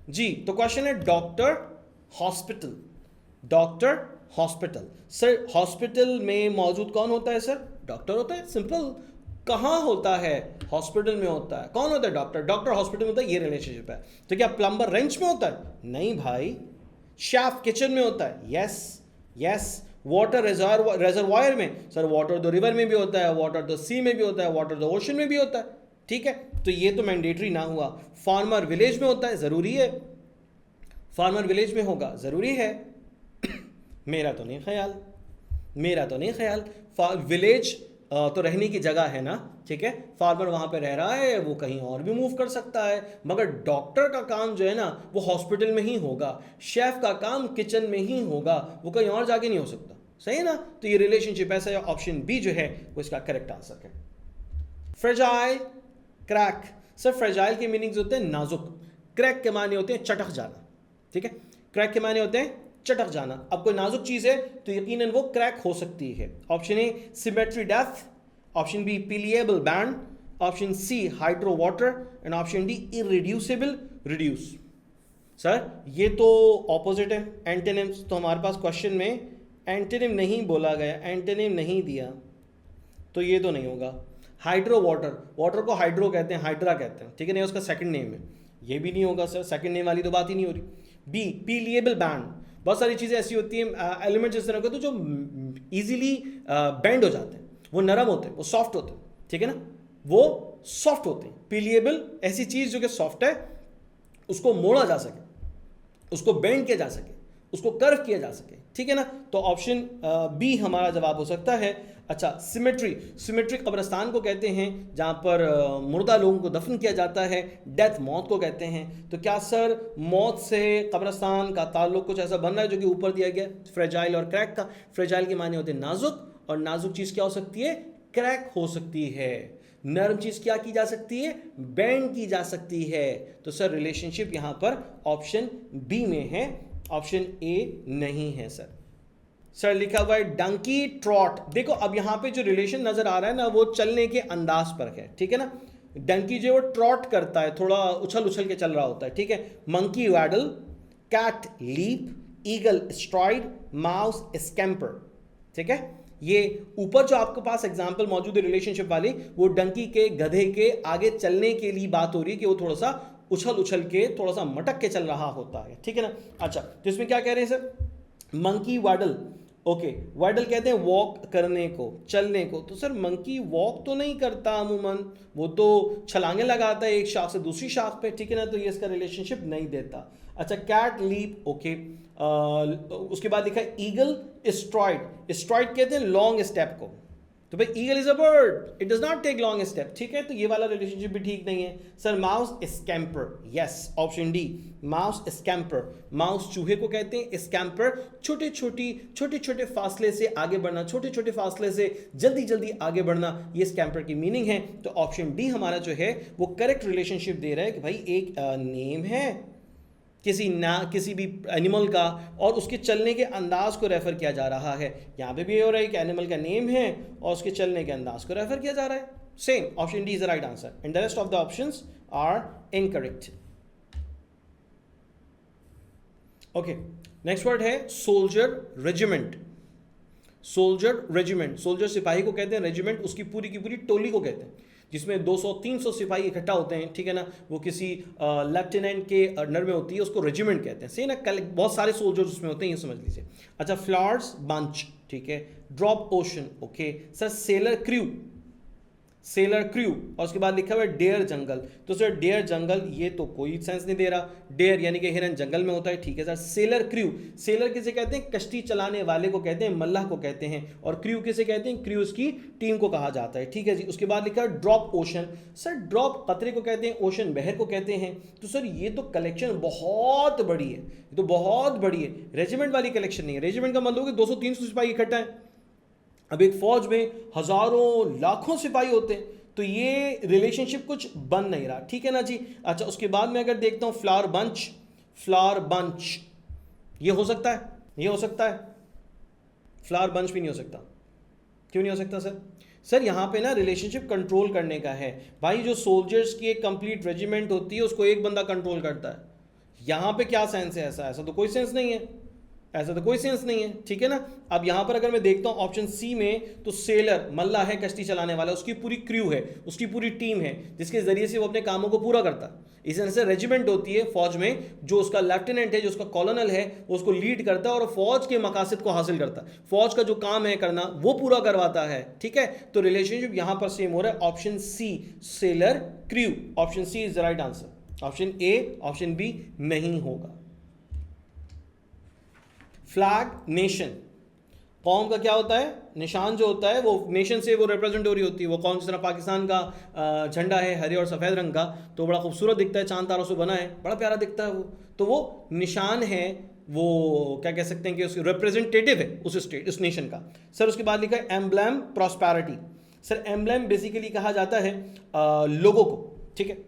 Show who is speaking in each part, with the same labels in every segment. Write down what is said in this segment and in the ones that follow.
Speaker 1: जी, तो क्वेश्चन है doctor hospital. Doctor hospital, sir hospital में मौजूद कौन होता है सर? डॉक्टर होता है, सिंपल। कहाँ होता है? हॉस्पिटल में होता है। कौन होता है? डॉक्टर। डॉक्टर हॉस्पिटल में होता है, ये रिलेशनशिप है। तो क्या प्लम्बर रेंच में होता है? नहीं भाई। शेफ किचन में होता है? Yes yes. वाटर रेजरवायर में? सर वाटर द रिवर में भी होता है, वाटर द सी में भी होता है, वाटर द ओशन में भी होता है। ठीक है, तो ये तो मैंडेटरी ना हुआ। फार्मर विलेज में होता है, जरूरी है। फार्मर विलेज में होगा, जरूरी है। मेरा तो नहीं ख्याल, मेरा तो नहीं ख्याल। विलेज तो रहने की जगह है ना, ठीक है। फार्मर वहां पे रह रहा है, वो कहीं और भी मूव कर सकता है, मगर डॉक्टर का काम जो है ना वो हॉस्पिटल में ही होगा। शेफ का काम किचन में ही होगा, वो कहीं और जाके नहीं हो सकता। सही है ना? तो ये रिलेशनशिप ऐसा है, ऑप्शन बी जो है वो इसका करेक्ट आंसर है। Fragile, crack. सर फ्रेजाइल के मीनिंग्स होते हैं नाजुक, क्रैक के माने होते हैं चटक जाना। ठीक है, क्रैक के माने होते हैं चटक जाना। अब कोई नाजुक चीज है तो यकीनन वो क्रैक हो सकती है। Option A symmetry death, option B pliable band, option C hydro water and option D irreducible reduce. Sir ये तो ऑपोजिट है, एंटेनिम्स। तो हमारे पास क्वेश्चन में एंटेनिम नहीं बोला गया, एंटेनिम नहीं दिया, तो ये तो नहीं होगा। हाइड्रो वाटर, वाटर को हाइड्रो कहते हैं, हाइड्रा कहते हैं, ठीक है, नहीं उसका सेकंड नेम है, ये भी नहीं होगा सर, सेकंड नेम वाली तो बात ही नहीं हो रही। बी पीलिएबल बैंड, बहुत सारी चीज़ें ऐसी होती हैं एलिमेंट्स इस तरह के तो जो इजीली बेंड हो जाते हैं, वो नरम होते हैं, वो सॉफ्ट होते हैं, ठीक है ना, वो सॉफ्ट होते हैं। पीलिएबल ऐसी चीज़ जो कि सॉफ्ट है, उसको मोड़ा जा सके, उसको बेंड किया जा सके, उसको कर्व किया जा सके, ठीक है ना। तो ऑप्शन बी हमारा जवाब हो सकता है। अच्छा, सिमेट्री, सिमेट्री कब्रिस्तान को कहते हैं जहाँ पर मुर्दा लोगों को दफन किया जाता है। डेथ मौत को कहते हैं। तो क्या सर मौत से कब्रिस्तान का ताल्लुक कुछ ऐसा बन रहा है जो कि ऊपर दिया गया फ्रेजाइल और क्रैक का? फ्रेजाइल के माने होते हैं नाजुक, और नाजुक चीज़ क्या हो सकती है? क्रैक हो सकती है। नर्म चीज क्या की जा सकती है? बेंड की जा सकती है। तो सर रिलेशनशिप यहां पर ऑप्शन बी में है, ऑप्शन ए नहीं है सर। सर लिखा हुआ है डंकी ट्रॉट। देखो अब यहां पे जो रिलेशन नजर आ रहा है ना वो चलने के अंदाज पर है, ठीक है ना। डंकी जो वो ट्रॉट करता है, थोड़ा उछल उछल के चल रहा होता है, ठीक है। Monkey waddle, cat leap, eagle stride, mouse scamper, ठीक है। ये ऊपर जो आपके पास एग्जांपल मौजूद है रिलेशनशिप वाली, वो डंकी के गधे के आगे चलने के लिए बात हो रही है कि वो थोड़ा सा उछल उछल के थोड़ा सा मटक के चल रहा होता है, ठीक है ना। अच्छा, तो इसमें क्या कह रहे हैं सर? मंकी वाडल, ओके, वाडल कहते हैं वॉक करने को, चलने को। तो सर मंकी वॉक तो नहीं करता अमूमन, वो तो छलांगे लगाता है एक शाख से दूसरी शाख पे, ठीक है ना, तो ये इसका रिलेशनशिप नहीं देता। अच्छा, कैट लीप, ओके। उसके बाद लिखा है ईगल स्ट्राइड। स्ट्राइड कहते हैं लॉन्ग स्टेप को, तो भाई eagle is a bird, it does not take long step, ठीक है, तो ये वाला रिलेशनशिप भी ठीक नहीं है sir. Mouse scamper, yes option D, mouse scamper. Mouse चूहे को कहते हैं, स्कैम्पर छोटे छोटे फासले से आगे बढ़ना, छोटे छोटे फासले से जल्दी जल्दी आगे बढ़ना, ये स्कैम्पर की मीनिंग है। तो ऑप्शन डी हमारा जो है वो करेक्ट रिलेशनशिप दे रहा है कि भाई एक नेम है किसी भी एनिमल का, और उसके चलने के अंदाज को रेफर किया जा रहा है। यहाँ पे भी ये हो रहा है कि एनिमल का नेम है और उसके चलने के अंदाज को रेफर किया जा रहा है। Same, option D is the right answer and the rest of the options are incorrect. Okay, next word है soldier regiment. Soldier regiment, soldier सिपाही को कहते हैं, रेजिमेंट उसकी पूरी की पूरी टोली को कहते हैं, जिसमें 200-300 सिपाही इकट्ठा होते हैं, ठीक है ना। वो किसी लेफ्टिनेंट के अंडर में होती है, उसको रेजिमेंट कहते हैं, सही ना। बहुत सारे सोल्जर्स उसमें होते हैं, ये समझ लीजिए। अच्छा, फ्लावर्स बंच, ठीक है। Drop ocean, okay sir. Seller crew, seller crew, और उसके बाद लिखा हुआ है डेयर जंगल। तो सर डेयर जंगल ये तो कोई सेंस नहीं दे रहा, डेयर यानी कि हिरन जंगल में होता है, ठीक है सर। सेलर क्रू, सेलर किसे कहते हैं? कश्ती चलाने वाले को कहते हैं, मल्लाह को कहते हैं। और क्रू किसे कहते हैं? क्रूज की टीम को कहा जाता है, ठीक है जी। उसके बाद लिखा है ड्रॉप ओशन। सर ड्रॉप कतरे को कहते हैं, ओशन बहर को कहते हैं। तो सर ये तो कलेक्शन बहुत बड़ी है, ये तो बहुत बड़ी है, रेजिमेंट वाली कलेक्शन नहीं है। रेजिमेंट का मतलब कि 200-300 सिपाही इकट्ठा है। अब एक फौज में हजारों लाखों सिपाही होते हैं, तो ये रिलेशनशिप कुछ बन नहीं रहा, ठीक है ना जी। अच्छा, उसके बाद में अगर देखता हूं फ्लावर बंच, फ्लावर बंच ये हो सकता है, ये हो सकता है। फ्लावर बंच भी नहीं हो सकता, क्यों नहीं हो सकता सर? सर यहाँ पे ना रिलेशनशिप कंट्रोल करने का है भाई। जो सोल्जर्स की एक कंप्लीट रेजिमेंट होती है उसको एक बंदा कंट्रोल करता है, यहां पे क्या सेंस है? ऐसा ऐसा तो कोई सेंस नहीं है, ऐसा तो कोई सेंस नहीं है, ठीक है ना। अब यहां पर अगर मैं देखता हूं ऑप्शन सी में, तो सेलर मल्ला है, कश्ती चलाने वाला, उसकी पूरी क्रू है, उसकी पूरी टीम है, जिसके जरिए से वो अपने कामों को पूरा करता है। इस तरह से रेजिमेंट होती है फौज में, जो उसका लेफ्टिनेंट है, जो उसका कॉलोनल है, वो उसको लीड करता है और फौज के मकासद को हासिल करता है, फौज का जो काम है करना वो पूरा करवाता है, ठीक है। तो रिलेशनशिप यहां पर सेम हो रहा है, option C sailor crew, option C is the right answer, option A option B नहीं होगा। फ्लैग नेशन, कौम का क्या होता है? निशान जो होता है वो नेशन से वो रिप्रेजेंट हो रही होती है। वो कौन, जिस तरह पाकिस्तान का झंडा है हरे और सफ़ेद रंग का, तो बड़ा खूबसूरत दिखता है, चांद तारों से बना है, बड़ा प्यारा दिखता है वो, तो वो निशान है, वो क्या कह सकते हैं कि उसकी रिप्रेजेंटेटिव है उस स्टेट, उस नेशन का। सर उसके बाद लिखा है emblem prosperity. Sir emblem basically कहा जाता है लोगों को, ठीक है,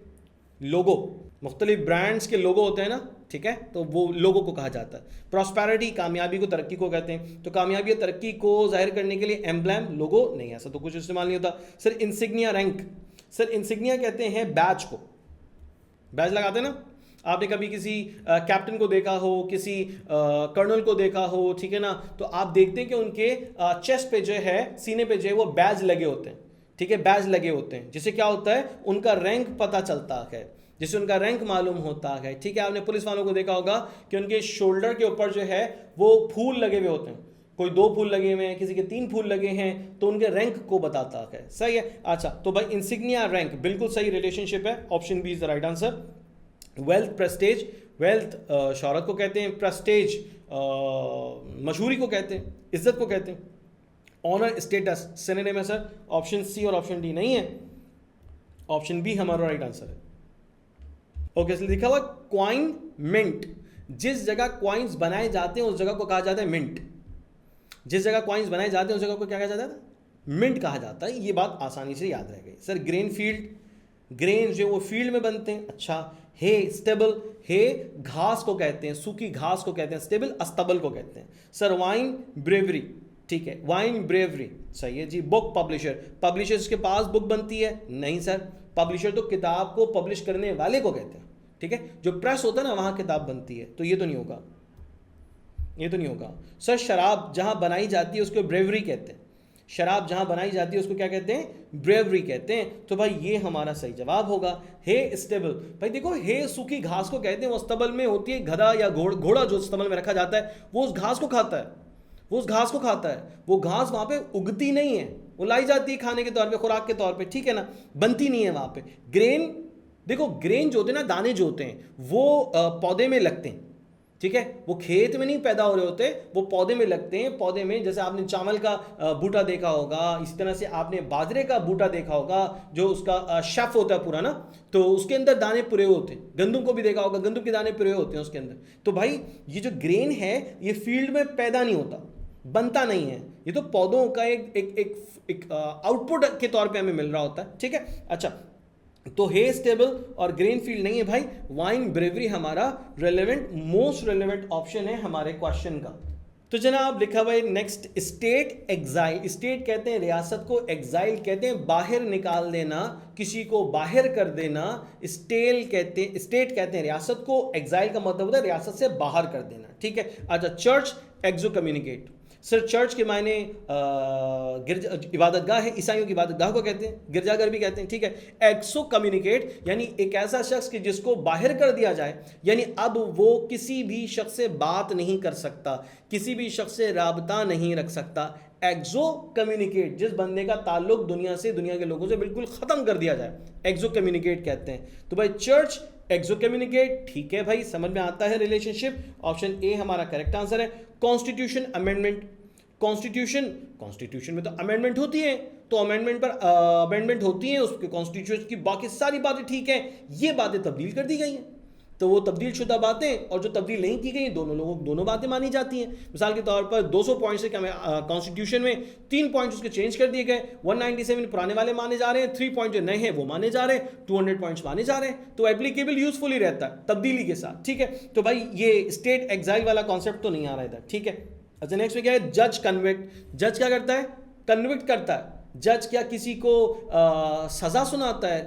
Speaker 1: लोगो, मुख्तलिफ ब्रांड्स के लोगो होते हैं ना, ठीक है, तो वो लोगों को कहा जाता है। प्रॉस्पेरिटी कामयाबी को, तरक्की को कहते हैं, तो कामयाबी और तरक्की को जाहिर करने के लिए एम्ब्लम लोगो नहीं, ऐसा तो कुछ इस्तेमाल नहीं होता। Sir insignia rank, sir insignia कहते हैं बैज को, बैज लगाते हैं ना, आपने कभी किसी कैप्टन को देखा हो, किसी कर्नल को देखा हो, ठीक है ना, तो आप देखते हैं कि उनके चेस्ट पे जो है, सीने पे जो है वो बैज लगे होते हैं, ठीक है, बैज लगे होते हैं, जिससे क्या होता है उनका रैंक पता चलता है, जिससे उनका रैंक मालूम होता है, ठीक है। आपने पुलिस वालों को देखा होगा कि उनके शोल्डर के ऊपर जो है वो फूल लगे हुए होते हैं, कोई 2 फूल लगे हुए हैं, किसी के 3 फूल लगे हैं, तो उनके रैंक को बताता है, सही है। अच्छा, तो भाई इंसिग्निया रैंक बिल्कुल सही रिलेशनशिप है, option B is the right answer. Wealth prestige, wealth शौहरत को कहते हैं, प्रेस्टेज मशहूरी को कहते हैं, इज्जत को कहते हैं, ऑनर स्टेटस सिनोनिम है सर, ऑप्शन सी और ऑप्शन डी नहीं है, ऑप्शन बी हमारा राइट आंसर है। ओके, इसलिए लिखा हुआ क्वाइन मिंट, जिस जगह क्वाइंस बनाए जाते हैं उस जगह को कहा जाता है मिंट, जिस जगह क्वाइंस बनाए जाते हैं उस जगह को क्या कहा जाता है? मिंट कहा जाता है। ये बात आसानी से याद रह गई। सर ग्रेन फील्ड, ग्रेन जो वो फील्ड में बनते हैं, अच्छा। हे स्टेबल, हे घास को कहते हैं, सूखी घास को कहते हैं, स्टेबल अस्तबल को कहते हैं। सर वाइन ब्रेवरी, ठीक है, वाइन ब्रेवरी सही है जी। बुक पब्लिशर, पब्लिशर्स के पास बुक बनती है? नहीं सर, पब्लिशर तो किताब को पब्लिश करने वाले को कहते हैं, ठीक है, जो प्रेस होता है ना वहां किताब बनती है, तो ये तो नहीं होगा, ये तो नहीं होगा। सर शराब जहां बनाई जाती है उसको ब्रेवरी कहते हैं, शराब जहां बनाई जाती है उसको क्या कहते हैं? ब्रेवरी कहते हैं। तो भाई ये हमारा सही जवाब होगा। हे स्टेबल, भाई देखो हे सूखी घास को कहते हैं, वो स्तबल में होती है, गधा या घोड़ा जो स्तबल में रखा जाता है वो उस घास को खाता है, वो उस घास को खाता है, वो घास वहां पे उगती नहीं है, वो लाई जाती है खाने के तौर पे, खुराक के तौर पे, ठीक है ना, बनती नहीं है वहां पे। ग्रेन, देखो ग्रेन जो होते हैं ना, दाने जो होते हैं वो पौधे में लगते हैं, ठीक है, वो खेत में नहीं पैदा हो रहे होते, वो पौधे में लगते हैं। पौधे में जैसे आपने चावल का बूटा देखा होगा, इसी तरह से आपने बाजरे का बूटा देखा होगा, जो उसका शेफ होता है पूरा ना, तो उसके अंदर दाने पुरे होते हैं। गंदम को भी देखा होगा, गंदम के दाने पुरे होते हैं उसके अंदर। तो भाई ये जो ग्रेन है ये फील्ड में पैदा नहीं होता, बनता नहीं है, ये तो पौधों का एक आउटपुट के तौर पे हमें मिल रहा होता है, ठीक है। अच्छा, तो हे स्टेबल और ग्रेन फील्ड नहीं है भाई, वाइन ब्रेवरी हमारा रेलेवेंट, मोस्ट रेलेवेंट ऑप्शन है हमारे क्वेश्चन का। तो जनाब लिखा हुआ है नेक्स्ट, स्टेट एग्जाइल, स्टेट कहते हैं रियासत को, एग्जाइल कहते हैं बाहर निकाल देना, किसी को बाहर कर देना। स्टेट कहते हैं रियासत को, एग्जाइल का मतलब होता है रियासत से बाहर कर देना, ठीक है। अच्छा, चर्च एक्सो कम्युनिकेट, सर चर्च के मायने गिरजा इबादतगाह है, ईसाइयों की इबादतगाह को कहते हैं, गिरजाघर भी कहते हैं, ठीक है। एक्सो कम्युनिकेट यानी एक ऐसा शख्स कि जिसको बाहर कर दिया जाए, यानी अब वो किसी भी शख्स से बात नहीं कर सकता, किसी भी शख्स से राबता नहीं रख सकता। एक्सो कम्युनिकेट, जिस बंदे का ताल्लुक दुनिया से, दुनिया के लोगों से बिल्कुल खत्म कर दिया जाए, एक्सो कम्युनिकेट कहते हैं। तो भाई चर्च एक्सो कम्युनिकेट, ठीक है भाई, समझ में आता है रिलेशनशिप, ऑप्शन ए हमारा करेक्ट आंसर है। कॉन्स्टिट्यूशन अमेंडमेंट, कॉन्स्टिट्यूशन में तो अमेंडमेंट होती है, तो अमेंडमेंट पर अमेंडमेंट होती है, उसके कॉन्स्टिट्यूशन की बाकी सारी बातें ठीक है, ये बातें तब्दील कर दी गई हैं, तो वो तब्दील शुदा बातें और जो तब्दील नहीं की गई दोनों बातें मानी जाती हैं। मिसाल के तौर पर 200 पॉइंट से क्या कॉन्स्टिट्यूशन में 3 पॉइंट उसके चेंज कर दिए गए, 197 पुराने वाले माने जा रहे हैं, 3 पॉइंट जो नए हैं वो माने जा रहे हैं, 200 पॉइंट्स माने जा रहे हैं, तो एप्लीकेबल यूजफुल ही रहता है तब्दीली के साथ, ठीक है। तो भाई ये स्टेट एग्जाइल वाला कॉन्सेप्ट तो नहीं आ रहा इधर, ठीक है। अच्छा, नेक्स्ट में क्या है? जज कन्विक्ट, जज क्या करता है? कन्विक्ट करता है। जज क्या किसी को सजा सुनाता है?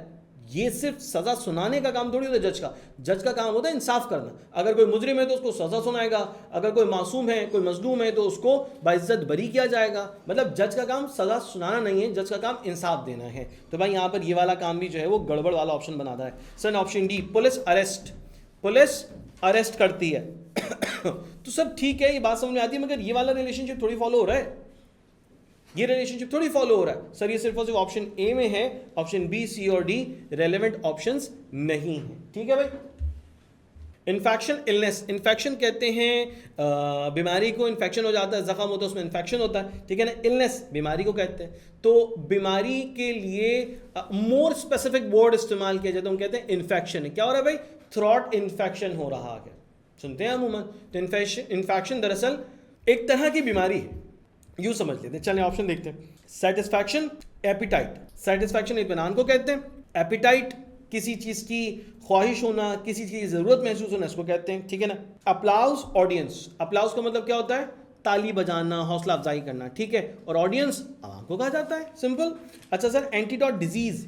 Speaker 1: ये सिर्फ सजा सुनाने का काम थोड़ी होता है जज का। जज का काम होता है इंसाफ करना। अगर कोई मुजरिम है तो उसको सजा सुनाएगा, अगर कोई मासूम है, कोई मजलूम है तो उसको बाइज्जत बरी किया जाएगा। मतलब जज का काम सजा सुनाना नहीं है, जज का काम इंसाफ देना है। तो भाई यहाँ पर ये वाला काम भी जो है वो गड़बड़ वाला ऑप्शन बनाता है। Sir option D, police arrest, police arrest करती है। तो सब ठीक है, ये बात समझ में आती है, मगर ये वाला रिलेशनशिप थोड़ी फॉलो हो रहा है, ये रिलेशनशिप थोड़ी फॉलो हो रहा है। सर ये सिर्फ और सिर्फ ऑप्शन ए में है, ऑप्शन बी, सी और डी रेलेवेंट ऑप्शंस नहीं है। ठीक है भाई। इन्फेक्शन, इलनेस, इन्फेक्शन कहते हैं बीमारी को, इन्फेक्शन हो जाता है, जख्म होता है, उसमें इन्फेक्शन होता है, ठीक है ना। इलनेस बीमारी को कहते हैं। तो बीमारी के लिए मोर स्पेसिफिक वर्ड इस्तेमाल किया जाता है, हम कहते हैं इन्फेक्शन है। क्या हो रहा है भाई? थ्रॉट इन्फेक्शन हो रहा है, सुनते हैं अमूमन। तो इन्फेक्शन दरअसल एक तरह की बीमारी है, यूं समझ लेते हैं। चलें ऑप्शन देखते हैं। Satisfaction, appetite. सेटिस्फैक्शन इत्मीनान को कहते हैं, एपिटाइट किसी चीज की ख्वाहिश होना, किसी चीज की जरूरत महसूस होना, इसको कहते हैं, ठीक है ना। अप्लाउज, ऑडियंस। अप्लाउज का मतलब क्या होता है? ताली बजाना, हौसला अफजाई करना, ठीक है। और ऑडियंस आवाम को कहा जाता है, सिंपल। अच्छा sir, antidote disease.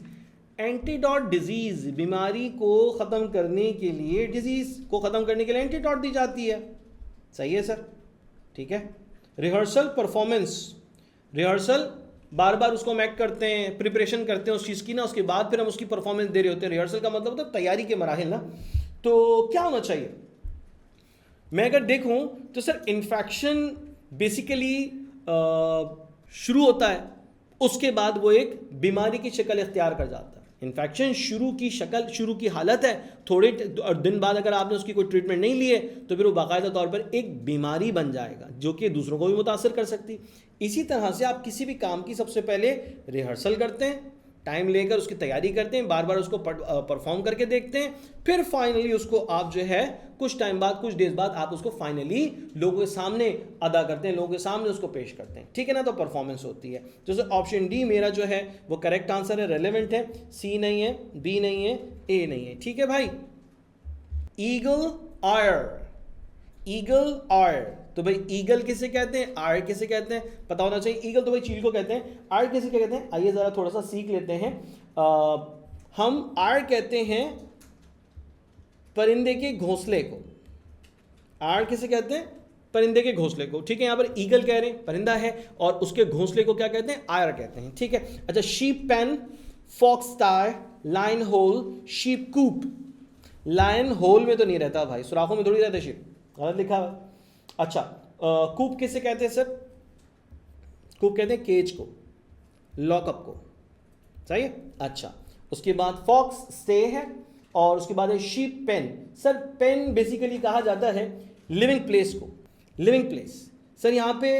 Speaker 1: Antidote disease बीमारी को खत्म करने के लिए, डिजीज को खत्म करने के लिए एंटीडॉट दी जाती है। सही है सर, ठीक है। Rehearsal, performance. रिहर्सल बार बार उसको हम एक्ट करते हैं, प्रिपरेशन करते हैं उस चीज़ की ना, उसके बाद फिर हम उसकी परफॉर्मेंस दे रहे होते हैं। रिहर्सल का मतलब होता है तैयारी के मराहिल ना। तो क्या होना चाहिए? मैं अगर देखूं तो सर इन्फेक्शन बेसिकली शुरू होता है, उसके बाद वो एक बीमारी की शक्ल इख्तियार कर जाता है। इन्फेक्शन शुरू की शक्ल, शुरू की हालत है, थोड़े दिन बाद अगर आपने उसकी कोई ट्रीटमेंट नहीं लिए तो फिर वो बाकायदा तौर पर एक बीमारी बन जाएगा जो कि दूसरों को भी मुतासर कर सकती। इसी तरह से आप किसी भी काम की सबसे पहले रिहर्सल करते हैं, टाइम लेकर उसकी तैयारी करते हैं, बार बार उसको परफॉर्म करके देखते हैं, फिर फाइनली उसको आप जो है कुछ टाइम बाद, कुछ डेज बाद आप उसको फाइनली लोगों के सामने अदा करते हैं, लोगों के सामने उसको पेश करते हैं, ठीक है ना। तो परफॉर्मेंस होती है। जैसे ऑप्शन डी मेरा जो है वो करेक्ट आंसर है, रेलेवेंट है। सी नहीं है, बी नहीं है, ए नहीं है, ठीक है भाई। ईगल आयर, ईगल आयर। तो भाई ईगल किसे कहते हैं, आयर किसे कहते हैं, पता होना चाहिए। ईगल तो भाई चील को कहते हैं, आयर किसे क्या कहते हैं, आइए जरा थोड़ा सा सीख लेते हैं। हम आयर कहते हैं परिंदे के घोंसले को। आयर किसे कहते हैं? परिंदे के घोंसले को, ठीक है। यहाँ पर ईगल कह रहे हैं, परिंदा है, और उसके घोंसले को क्या कहते हैं? आयर कहते हैं, ठीक है। अच्छा, sheep pen, fox tie, line hole, sheep coop. Line hole में तो नहीं रहता भाई, सुराखों में थोड़ी रहता है शीप, गलत लिखा है। अच्छा, कूप किसे कहते हैं सर? कूप कहते हैं केज को, लॉकअप को, सही है। अच्छा, उसके बाद फॉक्स स्टे है, और उसके बाद है sheep pen. Sir pen basically कहा जाता है लिविंग प्लेस को, लिविंग प्लेस। सर यहाँ पे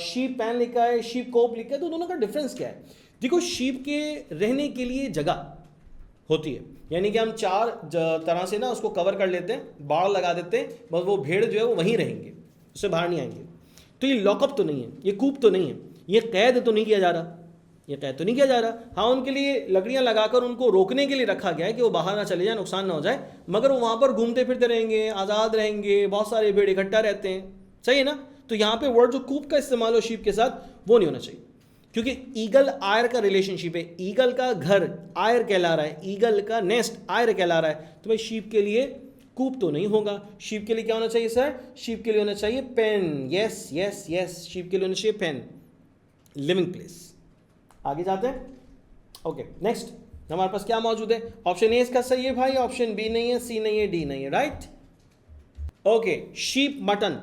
Speaker 1: शीप पेन लिखा है, शीप कोप लिखा है, तो दोनों का डिफरेंस क्या है? देखो, शीप के रहने के लिए जगह होती है, यानी कि हम चार तरह से ना उसको कवर कर लेते हैं, बाड़ लगा देते हैं, बस वो भेड़ जो है वो वहीं रहेंगे, उससे बाहर नहीं आएंगे। तो ये लॉकअप तो नहीं है, ये कूप तो नहीं है, ये कैद तो नहीं किया जा रहा, ये कैद तो नहीं किया जा रहा। हाँ, उनके लिए लकड़ियाँ लगाकर उनको रोकने के लिए रखा गया है कि वो बाहर ना चले जाए, नुकसान ना हो जाए, मगर वो वहाँ पर घूमते फिरते रहेंगे, आज़ाद रहेंगे, बहुत सारे भेड़ इकट्ठा रहते हैं, सही है ना। तो यहाँ पे वर्ड जो कूप का इस्तेमाल हो शीप के साथ, वो नहीं होना चाहिए, क्योंकि ईगल आयर का रिलेशनशिप है। ईगल का घर आयर कहला रहा है, ईगल का नेस्ट आयर कहला रहा है, तो भाई शीप के लिए कूप तो नहीं होगा। शीप के लिए क्या होना चाहिए सर? शीप के लिए होना चाहिए pen. Yes yes yes, sheep के लिए होना चाहिए पेन, लिविंग प्लेस। आगे जाते हैं। ओके, नेक्स्ट हमारे पास क्या मौजूद है? ऑप्शन ए इसका सही है भाई, ऑप्शन बी नहीं है, सी नहीं है, डी नहीं है, right. Okay, sheep mutton.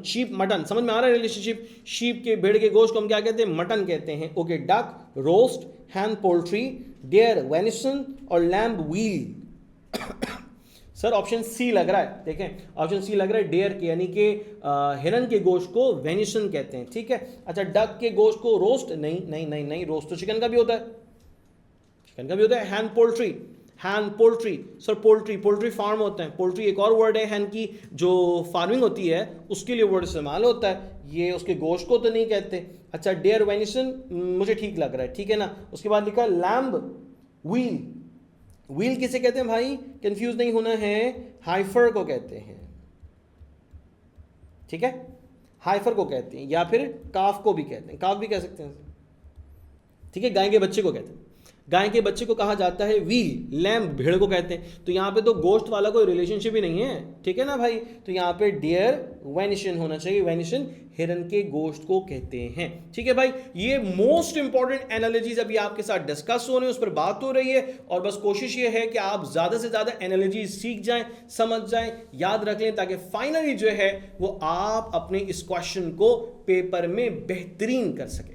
Speaker 1: Sheep mutton, समझ में आ रहा है रिलेशनशिप? शीप के, भेड़ के गोश्त को हम क्या कहते हैं? मटन कहते हैं। Okay, duck roast, hen poultry, deer venison, और lamb veal. Sir option C लग रहा है, देखें ऑप्शन सी लग रहा है, डेयर के यानी कि हिरन के गोश्त को वेनिसन कहते हैं, ठीक है। अच्छा, डक के गोश्त को रोस्ट, नहीं नहीं नहीं नहीं, रोस्ट तो चिकन का भी होता है, चिकन का भी होता है। Hen poultry, hen poultry, sir poultry, poultry farm होते हैं, पोल्ट्री एक और वर्ड है, हैन की जो फार्मिंग होती है उसके लिए वर्ड इस्तेमाल होता है, ये उसके गोश्त को तो नहीं कहते। अच्छा, डेयर वेनिसन मुझे ठीक लग रहा है, ठीक है ना। उसके बाद लिखा लैम्ब व्हील। व्हील किसे कहते हैं भाई? कंफ्यूज नहीं होना है, हाइफर को कहते हैं, ठीक है, हाइफर को कहते हैं, या फिर काफ को भी कहते हैं, काफ भी कह सकते हैं, ठीक है, गाय के बच्चे को कहते हैं। गाय के बच्चे को कहा जाता है व्हील, लैम्ब भेड़ को कहते हैं। तो यहाँ पे तो गोश्त वाला कोई रिलेशनशिप ही नहीं है, ठीक है ना भाई। तो यहाँ पे डियर वेनिशन होना चाहिए, वेनिशन हिरन के गोश्त को कहते हैं, ठीक है भाई। ये मोस्ट इंपॉर्टेंट एनालॉजीज अभी आपके साथ डिस्कस हो रहे हैं, उस पर बात हो रही है, और बस कोशिश ये है कि आप ज्यादा से ज्यादा एनालॉजीज सीख जाएं, समझ जाएं, याद रख लें, ताकि फाइनली जो है वो आप अपने इस क्वेश्चन को पेपर में बेहतरीन कर सकें।